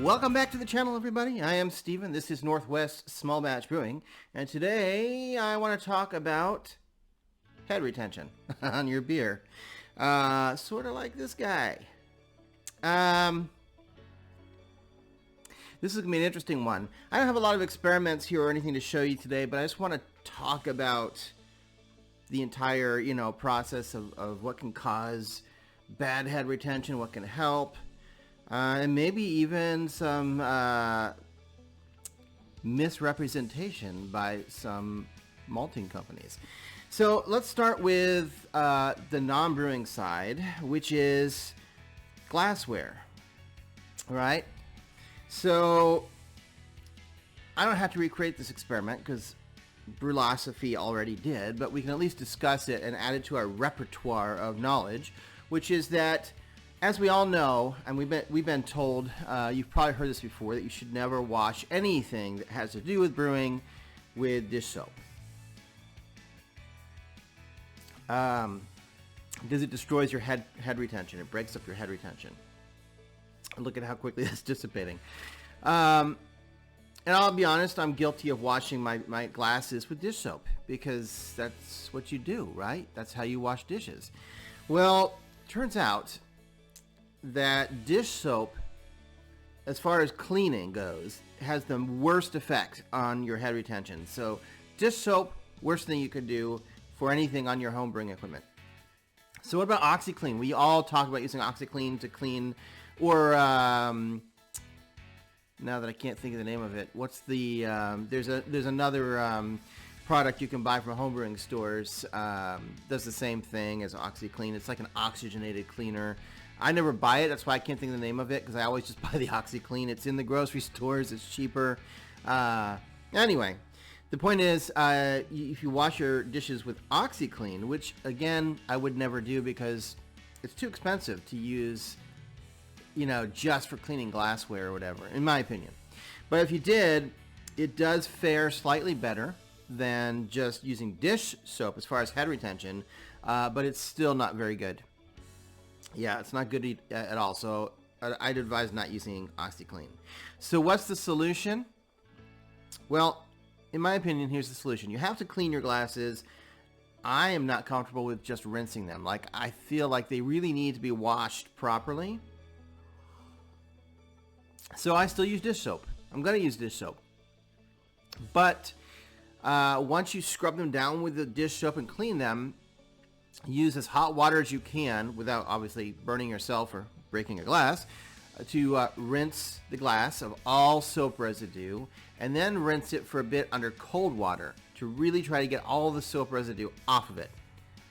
Welcome back to the channel, everybody. I am Steven. This is Northwest Small Batch Brewing, and today I want to talk about head retention on your beer. Sort of like this guy. This is going to be an interesting one. I don't have a lot of experiments here or anything to show you today, but I just want to talk about the entire, process of what can cause bad head retention, what can help, and maybe even some misrepresentation by some malting companies. So let's start with the non-brewing side, which is glassware, right? So I don't have to recreate this experiment because Brewlosophy already did, but we can at least discuss it and add it to our repertoire of knowledge, which is that, as we all know, and we've been told, you've probably heard this before, that you should never wash anything that has to do with brewing with dish soap. Because it destroys your head retention. It breaks up your head retention. Look at how quickly that's dissipating. And I'll be honest, I'm guilty of washing my glasses with dish soap because that's what you do, right? That's how you wash dishes. Well, turns out that dish soap, as far as cleaning goes, has the worst effect on your head retention. So dish soap, worst thing you could do for anything on your home brewing equipment. So what about OxiClean? We all talk about using OxiClean to clean, or now that I can't think of the name of it, what's the there's another product you can buy from homebrewing stores, does the same thing as OxiClean. It's like an oxygenated cleaner. I never buy it, that's why I can't think of the name of it, because I always just buy the OxiClean. It's in the grocery stores, it's cheaper. Anyway, the point is, if you wash your dishes with OxiClean, which again I would never do because it's too expensive to use, just for cleaning glassware or whatever, in my opinion. But if you did, it does fare slightly better than just using dish soap as far as head retention, but it's still not very good. Yeah, it's not good at all, so I'd advise not using OxiClean. So what's the solution? Well, in my opinion, here's the solution. You have to clean your glasses. I am not comfortable with just rinsing them. I feel like they really need to be washed properly. So I still use dish soap. I'm going to use dish soap. But once you scrub them down with the dish soap and clean them, use as hot water as you can without obviously burning yourself or breaking a glass, to rinse the glass of all soap residue, and then rinse it for a bit under cold water to really try to get all the soap residue off of it.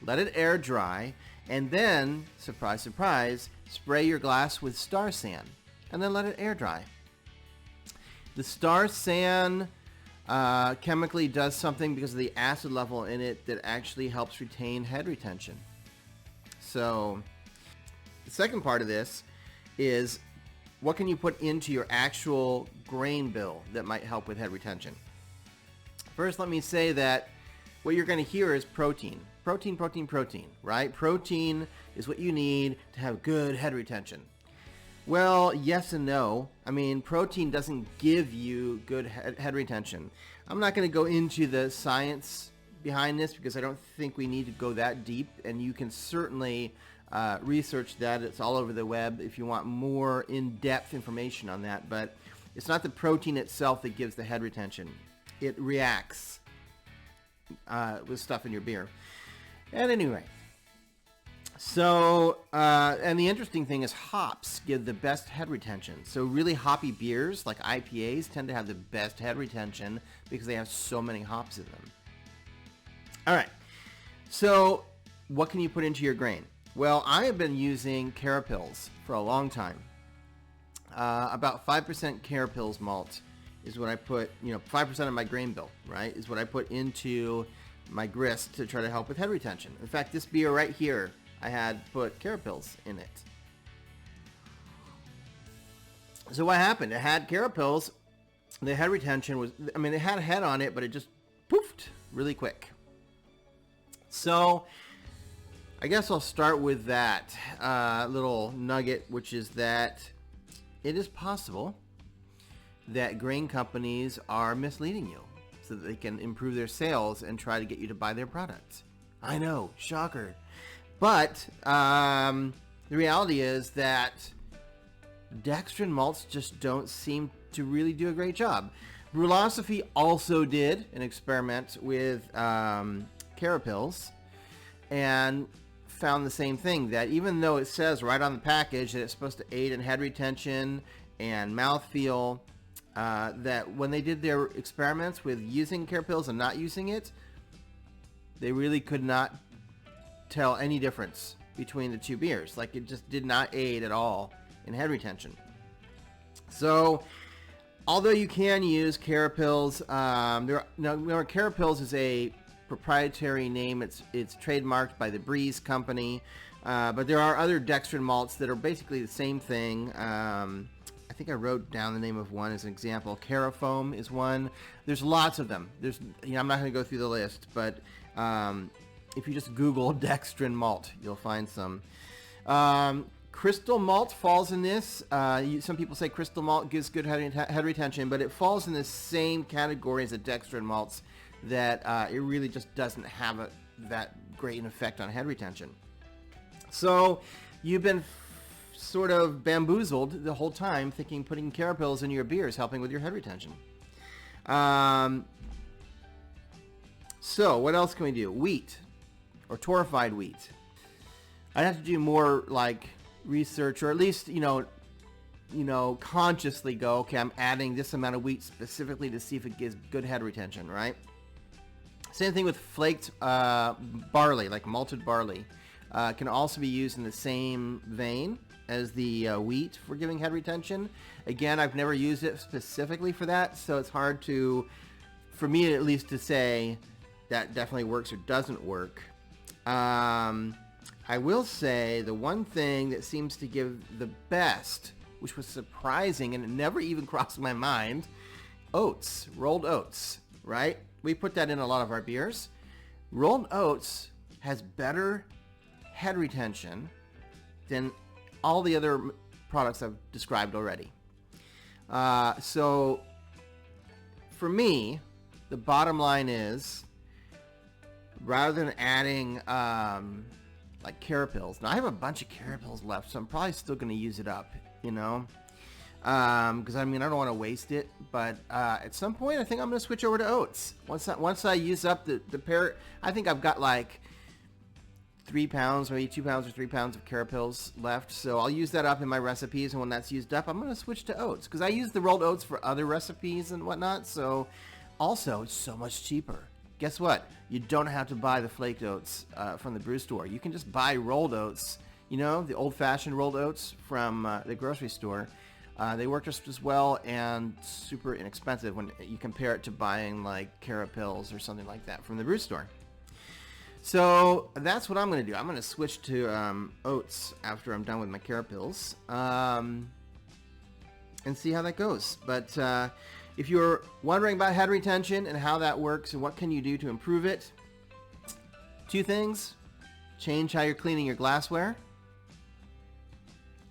Let it air dry, and then, surprise, surprise, spray your glass with Star San, and then let it air dry. The Star San chemically does something because of the acid level in it that actually helps retain head retention. So the second part of this is, what can you put into your actual grain bill that might help with head retention? First, let me say that what you're going to hear is protein. Protein, protein, protein, right? Protein is what you need to have good head retention. Well, yes and no. I mean, protein doesn't give you good head retention. I'm not going to go into the science behind this because I don't think we need to go that deep, and you can certainly research that. It's all over the web if you want more in-depth information on that, but it's not the protein itself that gives the head retention. It reacts with stuff in your beer. And anyway, so, and the interesting thing is hops give the best head retention. So really hoppy beers like IPAs tend to have the best head retention because they have so many hops in them. All right, so what can you put into your grain? Well, I have been using Carapils for a long time. About 5% Carapils malt is what I put, 5% of my grain bill, right, is what I put into my grist to try to help with head retention. In fact, this beer right here, I had put Carapils in it. So what happened? It had Carapils. The head retention was, it had a head on it, but it just poofed really quick. So I guess I'll start with that little nugget, which is that it is possible that grain companies are misleading you so that they can improve their sales and try to get you to buy their products. I know, shocker. But the reality is that dextrin malts just don't seem to really do a great job. Brewlosophy also did an experiment with carapils and found the same thing, that even though it says right on the package that it's supposed to aid in head retention and mouthfeel, that when they did their experiments with using carapils and not using it, they really could not tell any difference between the two beers. Like, it just did not aid at all in head retention. So although you can use carapils, carapils is a proprietary name. It's trademarked by the Breeze company, but there are other dextrin malts that are basically the same thing. I think I wrote down the name of one as an example. Carafoam is one. There's lots of them. I'm not going to go through the list, but if you just Google dextrin malt, you'll find some. Crystal malt falls in this. Some people say crystal malt gives good head retention, but it falls in the same category as the dextrin malts, that it really just doesn't have that great an effect on head retention. So you've been sort of bamboozled the whole time, thinking putting carapils in your beer is helping with your head retention. So what else can we do? Wheat, or torrefied wheat. I'd have to do more like research, or at least consciously go, okay, I'm adding this amount of wheat specifically to see if it gives good head retention, right? Same thing with flaked barley, like malted barley, can also be used in the same vein as the wheat for giving head retention. Again, I've never used it specifically for that, so it's hard for me at least, to say that definitely works or doesn't work. I will say the one thing that seems to give the best, which was surprising and it never even crossed my mind, oats, rolled oats, right? We put that in a lot of our beers. Rolled oats has better head retention than all the other products I've described already. So for me, the bottom line is, rather than adding like carapils, now I have a bunch of carapils left, so I'm probably still going to use it up, because I don't want to waste it. But at some point, I think I'm going to switch over to oats. Once I use up the pair, I think I've got like 3 pounds, maybe 2 pounds or 3 pounds of carapils left. So I'll use that up in my recipes, and when that's used up, I'm going to switch to oats, because I use the rolled oats for other recipes and whatnot. So also, it's so much cheaper. Guess what? You don't have to buy the flaked oats from the brew store. You can just buy rolled oats, the old-fashioned rolled oats from the grocery store. They work just as well and super inexpensive when you compare it to buying like carapils or something like that from the brew store. So that's what I'm going to do. I'm going to switch to oats after I'm done with my carapils, and see how that goes. But if you're wondering about head retention and how that works and what can you do to improve it, 2 things. Change how you're cleaning your glassware.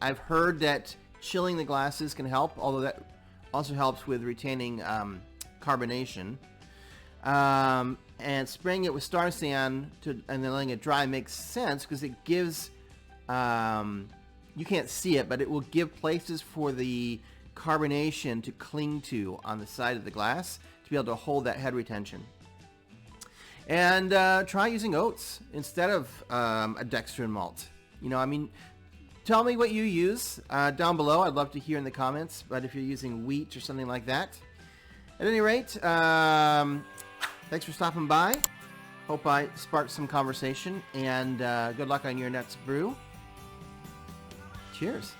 I've heard that chilling the glasses can help, although that also helps with retaining carbonation. And spraying it with Star San and then letting it dry makes sense, because it gives, you can't see it, but it will give places for the carbonation to cling to on the side of the glass to be able to hold that head retention. And try using oats instead of a dextrin malt. Tell me what you use down below. I'd love to hear in the comments, but if you're using wheat or something like that. At any rate, thanks for stopping by. Hope I sparked some conversation, and good luck on your next brew. Cheers.